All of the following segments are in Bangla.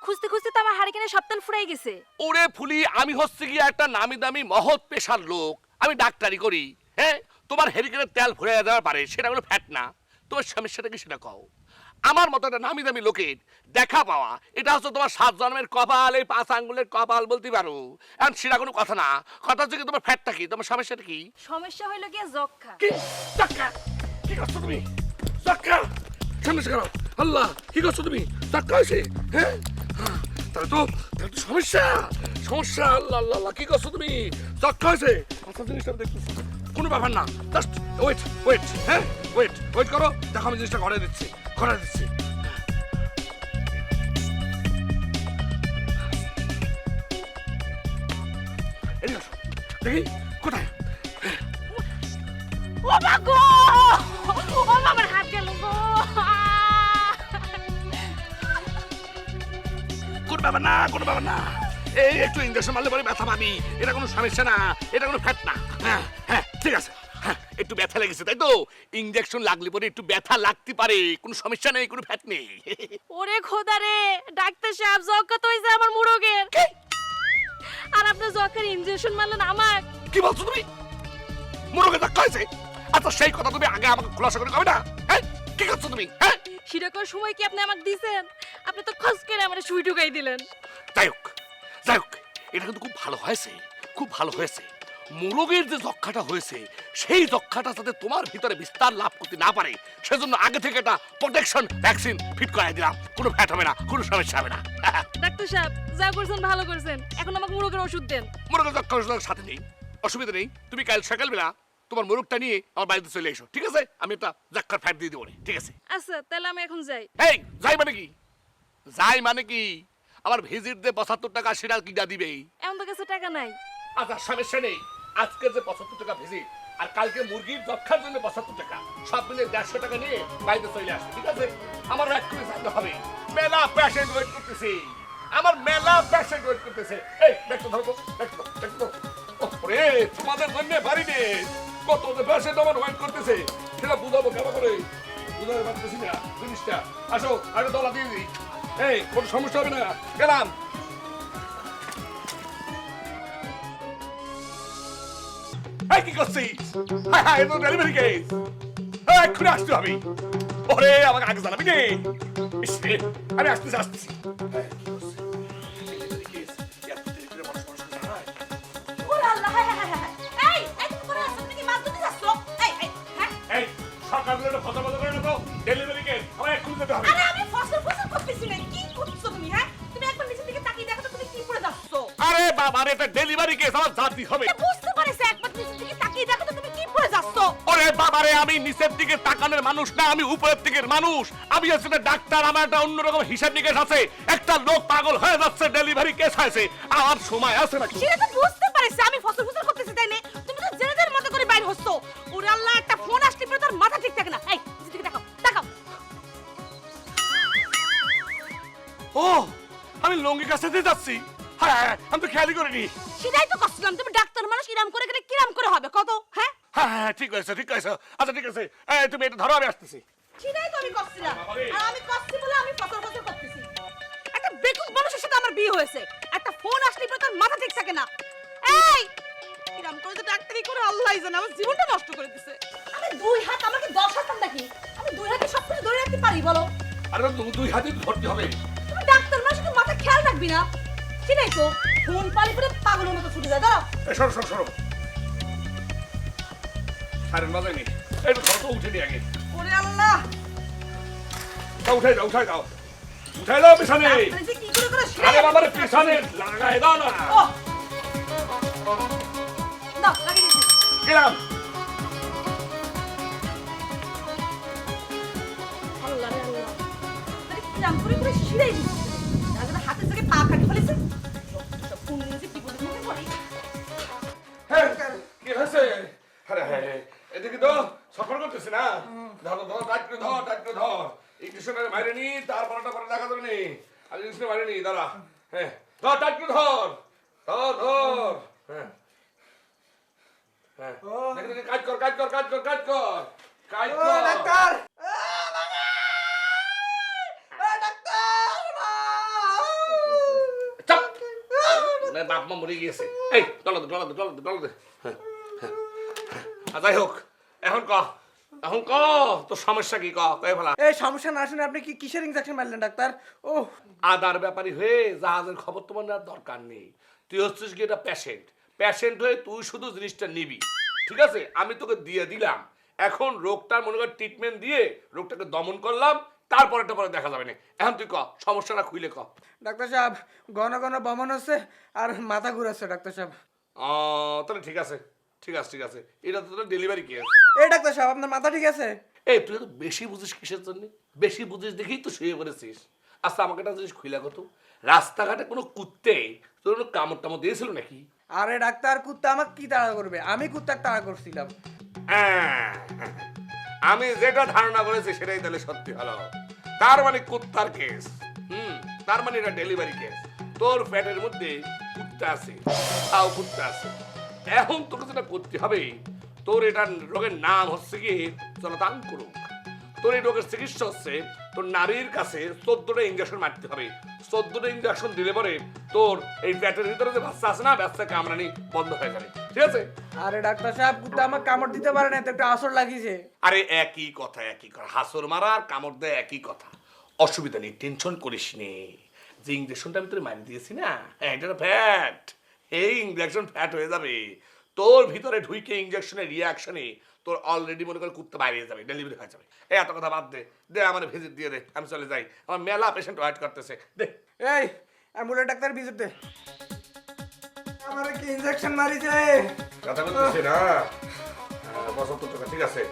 খুঁজতে খুঁজতে তো আমার হারিকেনের সব তেল ফুরাই গেছে। ওরে ফুলি, আমি হচ্ছে কি একটা নামি দামি মহৎ পেশার লোক, আমি ডাক্তারি করি। হ্যাঁ, তোমার হেরিকেনের তেল ফুরাইয়া যাওয়ার পারে, সেটা কোনো ফ্যাট না। তোমার সমস্যাটা কি সেটা কও। আমার মতো একটা নামি দামি লোকের দেখা পাওয়া, এটা হচ্ছে তোমার 7 জন্মের কপাল, এই 5 আঙ্গুলের কপাল বলতে পারো। এখন সেটা কোনো কথা না। কথা হচ্ছে কি তোমার ফ্যাটটা কি, তোমার সমস্যাটা কি? সমস্যা হইলো গিয়ে যক্ষা। কি যক্ষা? কি করছো তুমি? যক্ষা? সমস্যা কেন? আল্লাহ, কি করছো তুমি? যক্ষা হয়েছে? হ্যাঁ, তাহলে তো সমস্যা সমস্যা। আল্লাহ আল্লাহ আল্লাহ, কি করছো তুমি? যক্ষা হয়েছে? আচ্ছা, জিনিসটা আমি দেখতেছি, কোনো ব্যাপার না। জাস্ট ওয়েট ওয়েট, হ্যাঁ ওয়েট ওয়েট করো, দেখো আমি জিনিসটা করে দিচ্ছি, করে দিচ্ছি। এদিকে আসো, দেখি কোথায়। ও মা গো! ও মা, আমার হাত গেল গো! কোনো ব্যাপার না, কোনো ব্যাপার না। এই একটু ইঞ্জেকশন মারলে পরে ব্যথা পাবি, এটা কোনো সমস্যা না, এটা কোনো ফ্যাট না। হ্যাঁ হ্যাঁ, ঠিক আছে। হ্যাঁ, একটু ব্যথা লেগেছে তাই তো? ইঞ্জেকশন লাগলে পরে একটু ব্যথা লাগতে পারে, কোনো সমস্যা নেই, কোনো ফ্যাট নেই। ওরে খোদা রে, ডাক্তার সাহেব যক্ষা তো হইছে আমার মুরগের। আর আপনি যক্ষার ইনজেকশন মারলেন আমার। কি বলছো তুমি? মোরগে ধাক্কা হয়েছে? আচ্ছা, সেই কথা তুমি আগে আমাকে খোলাসা করে কবে না? হ্যাঁ, কি করছো তুমি? হ্যাঁ, সেরকম সময় কি আপনি আমাকে দিছেন? আপনি তো খস করে আমার সুই ঢুকাই দিলেন। যাই হোক যাই হোক, এটা কিন্তু খুব ভালো হয়েছে, খুব ভালো হয়েছে। মোরগের যে যক্ষাটা হয়েছে, সেই যক্ষাটা যাতে তোমার ভিতরে বিস্তার লাভ করতে না পারে, সেজন্য আগে থেকে একটা প্রোটেকশন ভ্যাকসিন ফিট করাই দিলাম। কোনো ফ্যাট হবে না, কোনো সমস্যা হবে না। ডাক্তার সাহেব যা করছেন ভালো করছেন, এখন আমাকে মুরগের ওষুধ দেন। মোরগের যক্ষা ওষুধের সাথে নেই, অসুবিধা নেই। তুমি কাল সকালবেলা তোমার মোরগটা নিয়ে আমার বাড়িতে চলে এসো, ঠিক আছে? আমি একটা যক্ষার ফ্যাট দিয়ে দেবো, ঠিক আছে? আচ্ছা, তাহলে আমি এখন যাই। এই যাই মানে কি? যাই মানে কি? আমার ভিজিট দিয়ে 75 টাকা, সেটা কিনা দিবে। এমন তো কাছে টাকা নাই। আচ্ছা, সমস্যা নেই। আজকে যে 75 টাকা ভিজিট, আর কালকে মুরগির যক্ষার জন্য 75 টাকা, সব মিলে 150 টাকা নিয়ে বাড়িতে চলে আসবে, ঠিক আছে? আমার এক্ষুনি যাইতে হবে, মেলা পেশেন্ট ওয়েট করতেছে, আমার মেলা পেশেন্ট ওয়েট করতেছে। এই দেখো, ধরো, দেখো দেখো, ওরে তোমাদের জন্য বাড়ি নেই, কত যে পেশেন্ট আমার ওয়েট করতেছে, সেটা বুঝাবো কেমন করে? বুঝাতে পারতেছি না জিনিসটা। আসো, আগে দলা দিয়ে দিই। এই, কোনো সমস্যা হবে না, গেলাম। এই কি করছিস? হ্যাঁ হ্যাঁ, এটা ডেলিভারি কেস, এক্ষুনি আসতে হবে। ওরে আমাকে আগে জানাবি নে। ইস রে, আমি আসতেছি আসতেছি। ওরে আল্লাহ, হায় হায় হায়। এই, এই তুমি করে আসছো নাকি? মাছ ধরতে যাচ্ছো? এই, এই, হ্যাঁ? এই সকালবেলা কথা বলতে পারে না তো? ডেলিভারি কেস, আমার এক্ষুনি যেতে হবে। আরে আমি ফসল ফসল করতেছি না। কি করছো তুমি, হ্যাঁ? তুমি একবার নিচের দিকে তাকিয়ে দেখো তো তুমি কি করে যাচ্ছো? আরে বাবা রে, এটা ডেলিভারি কেস, আমার জাতি হবে। এটা বুঝতে পারছি, একবার নিচের দিকে তাকিয়ে দেখো তো তুমি কি করে যাচ্ছো? ওরে বাবা রে, আমি নিচের দিকে তাকানোর মানুষ না, আমি উপরের দিকের মানুষ। আমি আসলে ডাক্তার, আমার একটা অন্যরকম হিসাব নিকেশ আছে। একটা লোক পাগল হয়ে যাচ্ছে, ডেলিভারি কেস হয়েছে, আমার সময় আছে নাকি? সেটা তো বুঝতে পারছি, আমি ফসল ফসল করতেছি তাই না? তুমি তো জেনারেল মতো করে বাইরে হচ্ছো। ওরে আল্লাহ, একটা ফোন আসলে পরে তোর মাথা ঠিক থাকে না। এই, নিচের দিকে তাকাও, তাকাও। ও, আমি লঙ্গি কাছে দিয়ে যাচ্ছি। হ্যাঁ হ্যাঁ, আমি তো খেয়ালই করিনি। সেটাই তো কষ্টলাম, তুমি ডাক্তার মানুষ, ইরাম করে গেলে কিরাম করে হবে কত, হ্যাঁ? হ্যাঁ হ্যাঁ, ঠিক আছে ঠিক আছে। আচ্ছা ঠিক আছে, এই তুমি এটা ধরো, আমি আসতেছি। সেটাই তো আমি কষ্টলাম, আর আমি কষ্ট বলে আমি ফসল ফসল করতেছি। একটা বেকুব মানুষের সাথে আমার বিয়ে হয়েছে, একটা ফোন আসলে পরে তোর মাথা ঠিক থাকে না। এই, কিরাম করে তো ডাক্তারি করে আল্লাহই জানে, আমার জীবনটা নষ্ট করে দিছে। আমি দুই হাত, আমাকে 10 হাত নাকি? আমি দুই হাতে সব কিছু ধরে রাখতে পারি বলো? আরে দুই হাতে ধরতে হবে। তুমি ডাক্তার মানুষ, একটু মাথা খেয়াল রাখবি না? সেটাই তো, ফোন পালি করে পাগলের মতো ছুটে যায়। দাঁড়াও। সরো সরো সরো, সারেন বাজাইনি। এই তো ধরো তো, উঠে নি আগে। ওরে আল্লাহ, উঠাই দাও উঠাই দাও উঠাই দাও পিছনে। ডাক্তার যে কি করে করে আরে বাবা রে, পিছনে লাগাই দাও না। ও দাও, লাগিয়ে দিচ্ছি। গেলাম। আল্লাহ রে আল্লাহ, আরে কিরাম করে করে শিরাই দিচ্ছে। দাদা হাতের থেকে পা কাটি ফেলেছে। সব ফোন নিয়ে যে বিপদের মুখে পড়ি। হ্যাঁ, কি হয়েছে? আরে হ্যাঁ, এদিকে তো সফর করতেছি না। ধরো ধরো, টাইট করে ধর, টাইট করে ধর। ইঞ্জেকশনের বাইরে নি, তারপরটা পরে দেখা যাবে নি। আর ইঞ্জেকশনের বাইরে নি, দাঁড়া। হ্যাঁ, ধর, টাইট করে ধর, ধর ধর। হ্যাঁ হ্যাঁ, দেখে দেখে কাজ কর, কাজ কর, কাজ কর, কাজ কর, কাজ কর। ডাক্তার! ডাক্তার! বাপ মা মরে গিয়েছে। এই ডলা দে যাই হোক, এখন ক তোর সমস্যা কি কয়ে ফেলা। এই সমস্যা না শুনে আপনি কিসের ইনজেকশন মারলেন ডাক্তার? ও আদার ব্যাপারী হয়ে জাহাজের খবর তোমার নেওয়ার দরকার নেই। তুই হচ্ছিস কি এটা পেশেন্ট হয়ে তুই শুধু জিনিসটা নিবি, ঠিক আছে? আমি তোকে দিয়ে দিলাম, এখন রোগটার মনে কর ট্রিটমেন্ট দিয়ে রোগটাকে দমন করলাম, তারপরেটা পরে দেখা যাবে না। এখন তুই সমস্যাটা খুইলে ডাক্তার সাহেব, ঘন ঘন বমন হচ্ছে আর মাথা ঘুরাচ্ছে ডাক্তার সাহেব। তাহলে ঠিক আছে এটা তো তোর ডেলিভারি কেস। এই ডাক্তার সাহেব, আপনার মাথা ঠিক আছে? এই তুই তো বেশি বুঝিস কিসের জন্য? বেশি বুঝিস দেখেই তো শুয়ে পড়েছিস। আচ্ছা আমাকে একটা জিনিস খুইলা কত, রাস্তাঘাটে কোনো কুত্তে তোর কোনো কামড় টামড় দিয়েছিল নাকি? আরে ডাক্তার, কুত্তা আমাকে কি তাড়া করবে? আমি কুত্তার তাড়া করছিলাম। আমি যেটা ধারণা করেছি সেটাই তাহলে সত্যি হলো। তার মানে কুত্তার কেস। তার মানে এটা ডেলিভারি কেস। তোর পেটের মধ্যে কুত্তা আছে, তাও কুত্তা আছে। এখন তোকে যেটা করতে হবে, তোর এটা রোগের নাম হচ্ছে কি জলাতঙ্ক রোগ। তোর এই রোগের চিকিৎসা হচ্ছে তোর নারীর কাছে 14টা ইঞ্জেকশন মারতে হবে। 14টা ইঞ্জেকশন দিলে পরে তোর এই পেটের ভিতরে যে বাচ্চা আছে না, বাচ্চা কামড়ানি বন্ধ হয়ে যাবে, ঠিক আছে? আরে ডাক্তার সাহেব, কুত্তা আমাকে কামড় দিতে পারে না, তো একটা আসর লাগিয়েছে। আরে একই কথা হাসর মারা আর কামড় দেয় একই কথা। অসুবিধা নেই, টেনশন করিস নে। যে ইঞ্জেকশনটা আমি তোর মারি দিয়েছি না, এটা ফ্যাট। এই ইঞ্জেকশন ফ্যাট হয়ে যাবে, তোর ভিতরে ঢুইকে ইঞ্জেকশনের রিয়াকশনে তোর অলরেডি মনে করে কুত্তা বাইরে যাবে, ডেলিভারি হয়ে যাবে। এই এত কথা বাদ দে আমার ভিজিট দিয়ে দে, আমি চলে যাই। আমার মেলা পেশেন্ট ওয়েট করতেছে, দে। এই অ্যাম্বুলেন্স ডাক্তার ভিজিট দে। আমারে কি ইনজেকশন মারিছে? কথা বলতেছি না, 75 টাকা, ঠিক আছে?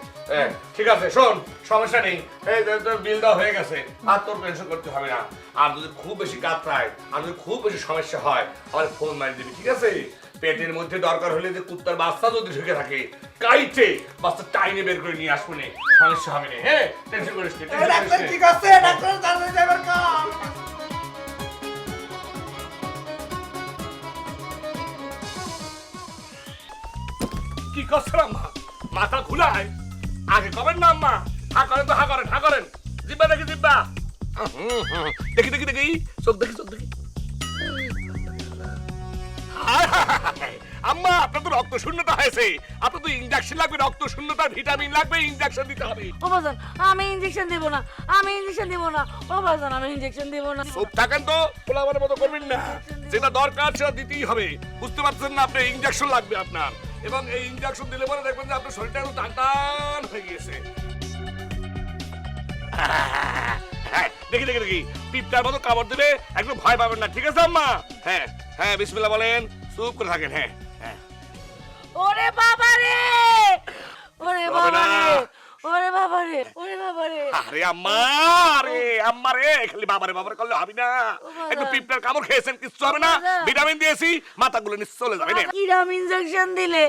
ঠিক আছে, শোন, সমস্যা নেই, এই তোর বিল দেওয়া হয়ে গেছে, আর তোর টেনশন করতে হবে না। আর যদি খুব বেশি কাতরায়, আর যদি খুব বেশি সমস্যা হয়, আমার ফোন মারি দিবি, ঠিক আছে? পেটের মধ্যে দরকার হলে যে কুত্তার বাচ্চা যদি ঢুকে থাকে, কাইটে বাচ্চা টাইনে বের করে নিয়ে আসবো না, সমস্যা হবে না। হ্যাঁ, টেনশন করিস না। ডাক্তার ঠিক আছে, ডাক্তার তাড়াতাড়ি যাবার কাম। কি করছেন আম্মা? মাথা ঘুলায় আগে কবেন না আম্মা? হা করেন তো, হা করেন। জিব্বা দেখি, জিব্বা দেখি চোখ দেখি। আম্মা, আপনার তো রক্ত শূন্যতা হয়েছে, আপনার তো ইনজেকশন লাগবে, রক্ত শূন্যতার ভিটামিন লাগবে, ইনজেকশন দিতে হবে। ও বাজান, আমি ইনজেকশন দিব না। ও বাজান, আমি ইনজেকশন দিব না। চুপ থাকেন তো, পোলাবারের মতো করবেন না। যেটা দরকার সেটা দিতেই হবে, বুঝতে পারছেন না? আপনার ইনজেকশন লাগবে আপনার, এবং এই ইনজেকশন দিলে পরে দেখবেন যে আপনার শরীরটা একটু টান হয়ে গিয়েছে। দেখি পিপটার মতো কামড় দিলে একটু ভয় পাবেন না, ঠিক আছে আম্মা? হ্যাঁ বিসমিল্লাহ বলেন, চুপ করে থাকেন। হ্যাঁ ওরে বাবা রে, আরে আম্মা রে খালি বাবারে করলে হবে না। একটু পিপটার কামড় খেয়েছেন, কিচ্ছু হবে না, ভিটামিন দিয়েছি, মাথাগুলো নিচে চলে যাবে না। কিরাম ইনজেকশন দিলে,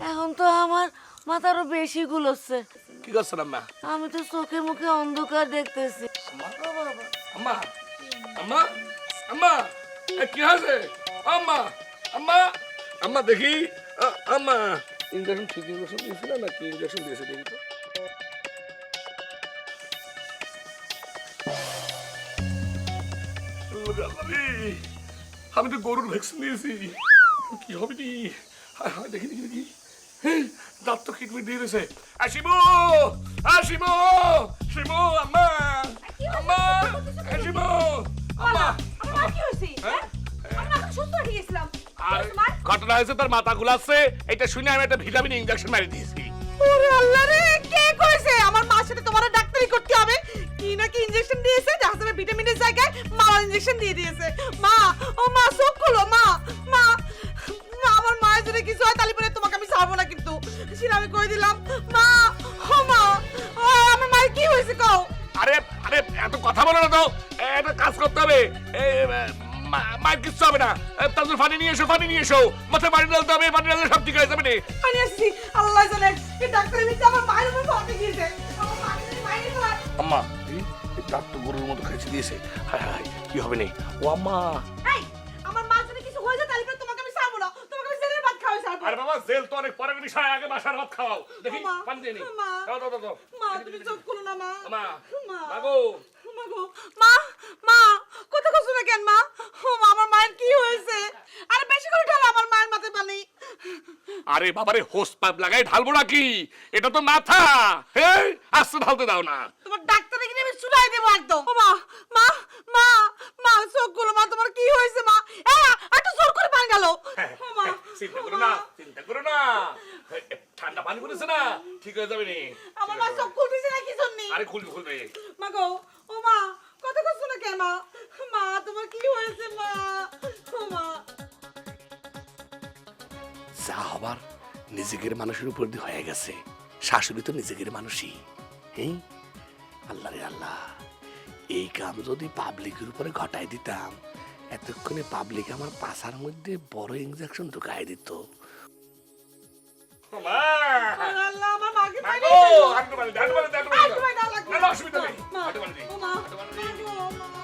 এখন তো আমার মাথারও বেশি গুলোচ্ছে। কি করছেন আম্মা? আমি তো চোখে মুখে অন্ধকার দেখতেছি। আম্মা কি হয়েছে? আম্মা দেখি, আম্মা ইনজেকশন ঠিক ইনজেকশন দিয়েছিল নাকি ইনজেকশন দিয়েছে দেখি তো। আমি তো গরুর ভ্যাকসিন দিয়েছি, কি হবে নি? দেখি দাঁত তো কিডনি দিয়ে দিয়েছে। শিমু, আম্মা, শিমু, আম্মা। ঘটনা হয়েছে তার মাথা গুলাচ্ছে, এটা শুনে আমি একটা ভিটামিন ইনজেকশন মারি দিয়েছি। ওরে আল্লাহ রে, কে কইছে আমার মার সাথে তোমার ডাক্তারি করতে হবে? কি নাকি ইনজেকশন দিয়েছে, দেখা যাবে ভিটামিনের জায়গায় মারার ইনজেকশন দিয়ে দিয়েছে। মা, ও মা, চোখ খুলো মা। আমার মায়ের যদি কিছু হয় তাহলে পরে তোমাকে আমি ছাড়বো না, কিন্তু সেটা আমি কই দিলাম। মা, আমার মায়ের কি হয়েছে কও? আরে এত কথা বলো না তো, একটা কাজ করতে হবে। মায়ের কিচ্ছু হবে না, তাদের পানি নিয়ে এসো, মাথায় পানি ঢালতে হবে, পানি ঢাললে সব ঠিক হয়ে যাবে। পানি আসছি, আল্লাহ জানে এই ডাক্তারের ভিতরে আমার মায়ের উপর পানি দিয়েছে। আমার মাকে যদি মাইনে ফেলায়। আম্মা, এই দাঁত তো গরুর মতো খাইছে দিয়েছে। হায় কি হবে না? ও আম্মা, এই আমার মা যদি কিছু হয়ে যায় তাহলে পরে তোমাকে আমি ছাড়বো না, তোমাকে আমি জেলের ভাত খাওয়াই ছাড়বো। আরে বাবা, জেল তো অনেক পরে বিষয়, আগে বাসার ভাত খাওয়াও। দেখি পানি দিয়ে নি। দাও। মা, তুমি চোখ খুলো না মা। মাগো, মা, কথা কইছো না কেন মা? ও মা, আমার মায়ের কি হয়েছে? আরে আরে বাবারে হোস পাইপ লাগাই ঢালবো নাকি? এটা তো মাথা। হ্যাঁ, আস্তে ঢালতে দাও না। তোমার ডাক্তারে কিনে আমি চুলাই দেব একদম। ও মা মা মা মা চোখগুলো মা তোমার কি হয়েছে মা? একটু জোর করে পানি ঢালো। ও মা চিন্তা করো না, চিন্তা করো না। ঠান্ডা পানি পড়েছে না, ঠিক হয়ে যাবে নি। আমার মা চোখ খুলতেছে না কি জন্য? আরে খুলবে খুলবে। মা গো ও মা কথা কইছো না কেন মা? মা তোমার কি হয়েছে মা? ও মা যা হবার নিজেদের মানুষের উপর দিয়ে হয়ে গেছে। শাশুড়ি তো নিজেদের মানুষই। হ্যাঁ, আল্লাহ রে আল্লাহ, এই কাম যদি পাবলিকের উপরে ঘটাই দিতাম, এতক্ষণে পাবলিক আমার পাছার মধ্যে বড় ইনজেকশন ঢুকাই দিত। আল্লাহ আমার মাকে পানি ও, দাও। হাঁটু বাড়ি, হাঁটু বাড়ি, হাঁটু বাড়ি। হাঁটু বাড়ি দাও লাগবে। না, না, অসুবিধা নেই। মা, হাঁটু বাড়ি দিই, ও মা, হাঁটু বাড়ি মা দিই। গো, মা।